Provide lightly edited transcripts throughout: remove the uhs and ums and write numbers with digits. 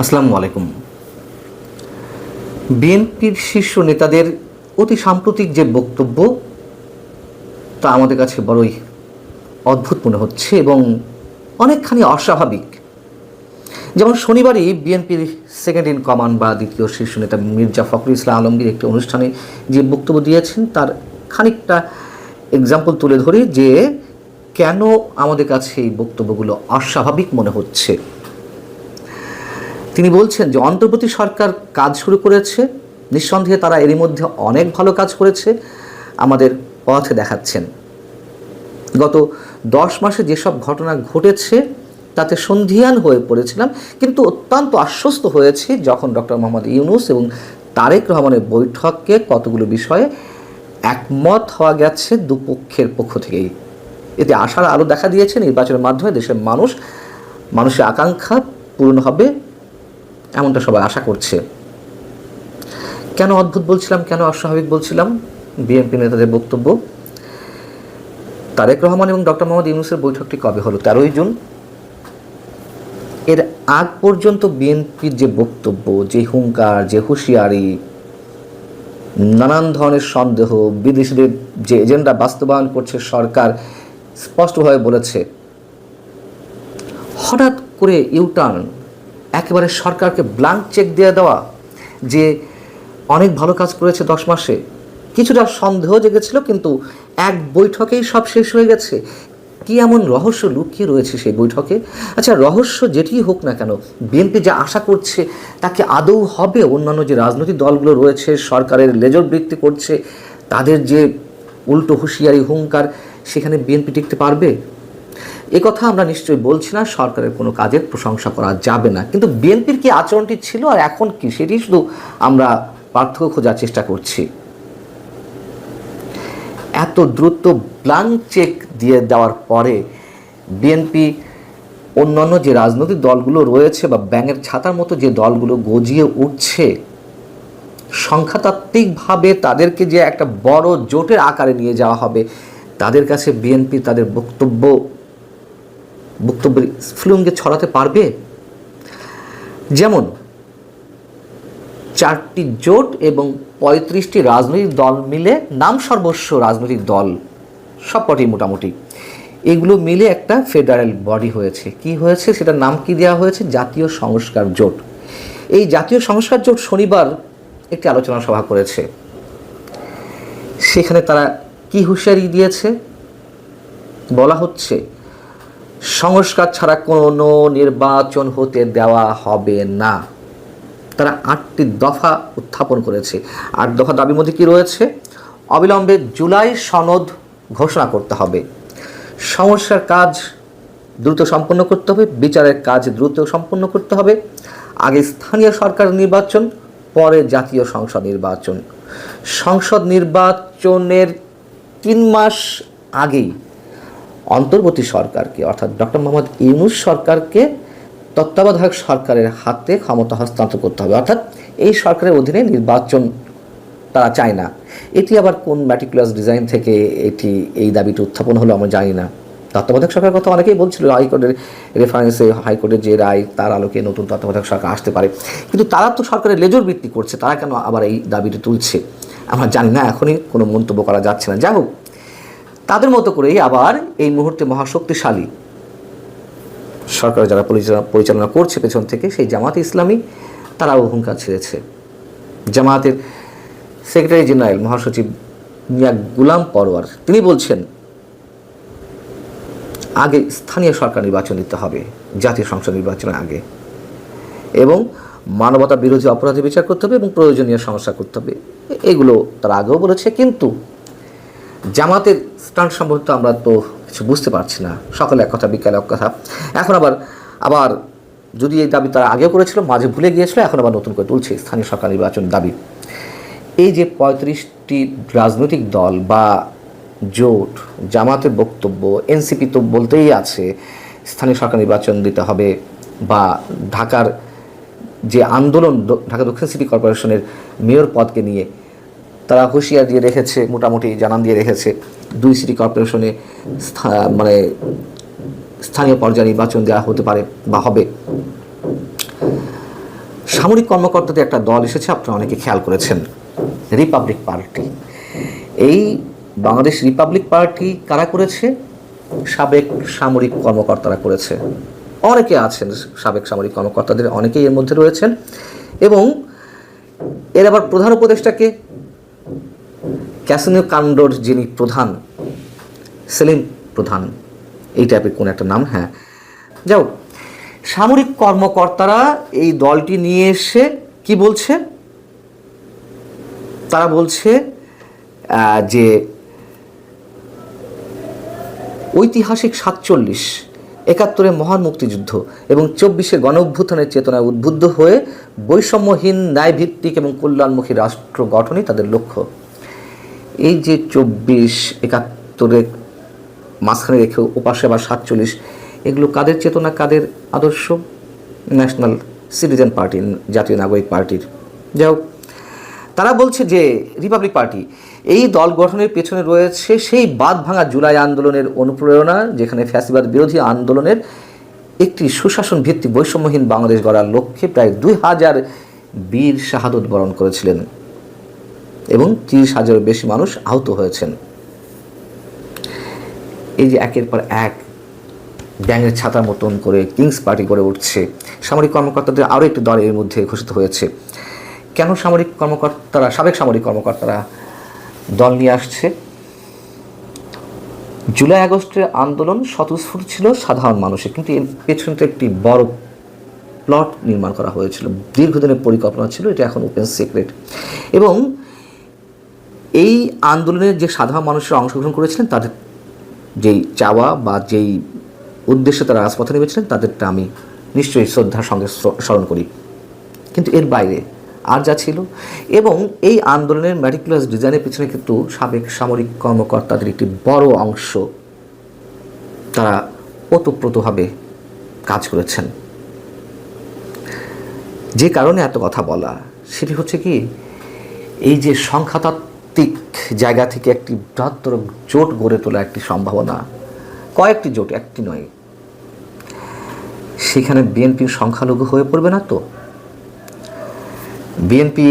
আসসালামু আলাইকুম। বিএনপির শীর্ষ নেতাদের অতি সাম্প্রতিক যে বক্তব্য তা আমাদের কাছে বড়ই অদ্ভুত মনে হচ্ছে এবং অনেকখানি অস্বাভাবিক। যেমন শনিবারই বিএনপির সেকেন্ড ইন কমান্ড বা দ্বিতীয় শীর্ষ নেতা মির্জা ফখরুল ইসলাম আলমগীর একটি অনুষ্ঠানে যে বক্তব্য দিয়েছেন তার খানিকটা এক্সাম্পল তুলে ধরি যে কেন আমাদের কাছে এই বক্তব্যগুলো অস্বাভাবিক মনে হচ্ছে। তিনি বলছেন যে অন্তর্বর্তী সরকার কাজ শুরু করেছে, নিঃসন্দেহে তারা এরই মধ্যে অনেক ভালো কাজ করেছে, আমাদের পথে দেখাচ্ছেন। গত 10 মাসে যেসব ঘটনা ঘটেছে তাতে সন্ধিহান হয়ে পড়েছিলাম, কিন্তু অত্যন্ত আশ্বস্ত হয়েছি যখন ডক্টর মোহাম্মদ ইউনূস এবং তারেক রহমানের বৈঠকে কতগুলো বিষয়ে একমত হওয়া গেছে দুপক্ষের পক্ষ থেকেই। এতে আশার আলো দেখা দিয়েছে। নির্বাচনের মাধ্যমে দেশের মানুষের আকাঙ্ক্ষা পূরণ হবে এমনটা সবাই আশা করছে। কেন অদ্ভুত বলছিলাম, কেন অস্বাভাবিক বলছিলাম? বিএনপি নেতাদের বক্তব্য। তারেক রহমান এবং ডক্টর মোহাম্মদ ইউনূসের বৈঠকটি কবে হলো? 13ই জুন। এর আগ পর্যন্ত বিএনপির যে বক্তব্য, যে হুঙ্কার, যে হুঁশিয়ারি, নানান ধরনের সন্দেহ, বিদেশিদের যে এজেন্ডা বাস্তবায়ন করছে সরকার স্পষ্টভাবে বলেছে, হঠাৎ করে ইউটার্ন, একেবারে সরকারকে ব্ল্যাঙ্ক চেক দিয়ে দেওয়া যে অনেক ভালো কাজ করেছে 10 মাসে। কিছুটা সন্দেহ জেগেছিল, কিন্তু এক বৈঠকেই সব শেষ হয়ে গেছে। কি এমন রহস্য লুকিয়ে রয়েছে সেই বৈঠকে? আচ্ছা, রহস্য যেটি হোক না কেন, বিএনপি যা আশা করছে তাকে আদৌ হবে? অন্যান্য যে রাজনৈতিক দলগুলো রয়েছে সরকারের লেজর বৃত্তি করছে, তাদের যে উল্টো হুঁশিয়ারি হুঙ্কার, সেখানে বিএনপি টিকতে পারবে? এ কথা আমরা নিশ্চয়ই বলছি না, সরকারের কোনো কাজের প্রশংসা করা যাবে না, কিন্তু বিএনপির কি আচরণটি ছিল আর এখন কি, সেটি শুধু আমরা পার্থক্য খোঁজার চেষ্টা করছি। এত দ্রুত ব্ল্যাঙ্ক চেক দিয়ে দেওয়ার পরে বিএনপি অন্যান্য যে রাজনৈতিক দলগুলো রয়েছে বা ব্যাঙের ছাতার মতো যে দলগুলো গজিয়ে উঠছে, সংখ্যাতাত্ত্বিকভাবে তাদেরকে যে একটা বড় জোটের আকারে নিয়ে যাওয়া হবে, তাদের কাছে বিএনপি তাদের বক্তব্যের স্ফুলিঙ্গে ছড়াতে পারবে? যেমন 4টি জোট এবং 35টি রাজনৈতিক দল মিলে, নাম সর্বস্ব রাজনৈতিক দল সবকটি মোটামুটি, এগুলো মিলে একটা ফেডারেল বডি হয়েছে। কি হয়েছে? সেটার নাম কি দেওয়া হয়েছে? জাতীয় সংস্কার জোট। এই জাতীয় সংস্কার জোট শনিবার একটি আলোচনা সভা করেছে। সেখানে তারা কি হুঁশিয়ারি দিয়েছে? বলা হচ্ছে সংস্কার ছাড়া কোনো নির্বাচন হতে দেওয়া হবে না। তারা 8টি দফা উত্থাপন করেছে। 8 দফা দাবির মধ্যে কী রয়েছে? অবিলম্বে জুলাই সনদ ঘোষণা করতে হবে, সংস্কার কাজ দ্রুত সম্পন্ন করতে হবে, বিচারের কাজ দ্রুত সম্পন্ন করতে হবে, আগে স্থানীয় সরকার নির্বাচন, পরে জাতীয় সংসদ নির্বাচন। সংসদ নির্বাচনের 3 মাস আগেই অন্তর্বর্তী সরকারকে, অর্থাৎ ডক্টর মোহাম্মদ ইউনূস সরকারকে তত্ত্বাবধায়ক সরকারের হাতে ক্ষমতা হস্তান্তর করতে হবে। অর্থাৎ এই সরকারের অধীনে নির্বাচন তারা চায় না। এটি আবার কোন ম্যাটিকুলাস ডিজাইন থেকে এই দাবিটি উত্থাপন হলো আমরা জানি না। তত্ত্বাবধায়ক সরকারের কথা অনেকেই বলছিল, হাইকোর্টের রেফারেন্সে, হাইকোর্টের যে রায় তার আলোকে নতুন তত্ত্বাবধায়ক সরকার আসতে পারে, কিন্তু তারা তো সরকারের লেজর বৃত্তি করছে, তারা কেন আবার এই দাবিটি তুলছে আমরা জানি না, এখনই কোনো মন্তব্য করা যাচ্ছে না। যাই হোক, তাদের মতো করেই আবার এই মুহূর্তে মহাশক্তিশালী সরকার যারা পরিচালনা করছে পেছন থেকে, সেই জামাতে ইসলামী, তারাও হুঙ্কার ছেড়েছে। জামাতের সেক্রেটারি জেনারেল মহাসচিব মিয়া গুলাম পরোয়ার তিনি বলছেন আগে স্থানীয় সরকার নির্বাচন দিতে হবে জাতীয় সংসদ নির্বাচনের আগে, এবং মানবতা বিরোধী অপরাধী বিচার করতে হবে এবং প্রয়োজনীয় সংস্কার করতে হবে। এগুলো তারা আগেও বলেছে, কিন্তু জামাতের স্ট্যান্ড সম্পর্কে আমরা তো কিছু বুঝতে পারছি না। সকালে এক কথা, বিকালে এক কথা। এখন আবার যদি এই দাবি তারা আগেও করেছিল, মাঝে ভুলে গিয়েছিল, এখন আবার নতুন করে তুলছে স্থানীয় সরকার নির্বাচন দাবি। এই যে 35টি রাজনৈতিক দল বা জোট, জামাতের বক্তব্য, এনসিপি তো বলতেই আছে স্থানীয় সরকার নির্বাচন দিতে হবে, বা ঢাকার যে আন্দোলন, ঢাকা দক্ষিণ সিটি কর্পোরেশনের মেয়র পদকে নিয়ে তারা হুঁশিয়ার দিয়ে রেখেছে, মোটামুটি জানান দিয়ে রেখেছে 2 সিটি কর্পোরেশনে স্থানীয় পর্যায়ে নির্বাচন দেওয়া হতে পারে বা হবে। সামরিক কর্মকর্তাদের একটা দল এসেছে, আপনারা অনেকে খেয়াল করেছেন, রিপাবলিক পার্টি। এই বাংলাদেশ রিপাবলিক পার্টি কারা করেছে? সাবেক সামরিক কর্মকর্তারা করেছে। অনেকে আছেন সাবেক সামরিক কর্মকর্তাদের, অনেকেই এর মধ্যে রয়েছেন। এবং এর আবার প্রধান উপদেষ্টাকে ক্যাসিনো কাণ্ডর যিনি প্রধান, সেলিম প্রধান, এই টাইপের কোন একটা নাম। হ্যাঁ, যাও, সামরিক কর্মকর্তারা এই দলটি নিয়ে এসে কি বলছে? তারা বলছে যে ঐতিহাসিক 47, 71 মহান মুক্তিযুদ্ধ এবং 24 গণ অভ্যুত্থানের চেতনায় উদ্বুদ্ধ হয়ে বৈষম্যহীন, ন্যায়ভিত্তিক এবং কল্যাণমুখী রাষ্ট্র গঠনই তাদের লক্ষ্য। এই যে 24, 71 মাঝখানে রেখে ওপাশে আবার 47, এগুলো কাদের চেতনা, কাদের আদর্শ? ন্যাশনাল সিটিজেন পার্টি, জাতীয় নাগরিক পার্টির। যাও, তারা বলছে যে রিপাবলিক পার্টি এই দল গঠনের পেছনে রয়েছে সেই বাঁধ ভাঙা জুলাই আন্দোলনের অনুপ্রেরণা, যেখানে ফ্যাসিবাদ বিরোধী আন্দোলনের একটি সুশাসন ভিত্তিক বৈষম্যহীন বাংলাদেশ গড়ার লক্ষ্যে প্রায় 2000 বীর শাহাদত বরণ করেছিলেন এবং 30,000-এর বেশি মানুষ আহত হয়েছেন। এই যে একের পর এক ব্যাঙের ছাতার মতন করে কিংস পার্টি গড়ে উঠছে, সামরিক কর্মকর্তাদের আরও একটি দল এর মধ্যে ঘোষিত হয়েছে। কেন সামরিক কর্মকর্তারা, সাবেক সামরিক কর্মকর্তারা দল নিয়ে আসছে? জুলাই আগস্টের আন্দোলন স্বতঃস্ফূর্ত ছিল সাধারণ মানুষের, কিন্তু এর পেছনে তো একটি বড় প্লট নির্মাণ করা হয়েছিল, দীর্ঘদিনের পরিকল্পনা ছিল, এটা এখন ওপেন সিক্রেট। এবং এই আন্দোলনের যে সাধারণ মানুষরা অংশগ্রহণ করেছিলেন, তাদের যেই চাওয়া বা যেই উদ্দেশ্যে তারা রাজপথে নেমেছিলেন, তাদেরটা আমি নিশ্চয়ই শ্রদ্ধার সঙ্গে স্মরণ করি। কিন্তু এর বাইরে আর যা ছিল, এবং এই আন্দোলনের ম্যাটিকুলাস ডিজাইনের পিছনে কিন্তু সাবেক সামরিক কর্মকর্তাদের একটি বড় অংশ তারা ওতপ্রোতভাবে কাজ করেছেন। যে কারণে এত কথা বলা, সেটি হচ্ছে কি, এই যে সংখ্যাতাত্ত্বিক জায়গা থেকে একটি বৃহত্তর জোট গড়ে তোলা একটি সম্ভাবনা, কয়েকটি জোট, একটি নয়, সেখানে বিএনপির সংখ্যালঘু হয়ে পড়বে না তো? বিএনপি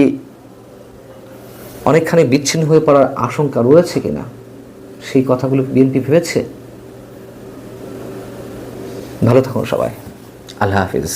অনেকখানি বিচ্ছিন্ন হয়ে পড়ার আশঙ্কা রয়েছে কিনা, সেই কথাগুলো বিএনপি ভেবেছে? ভালো থাকুন সবাই, আল্লাহ হাফিজ।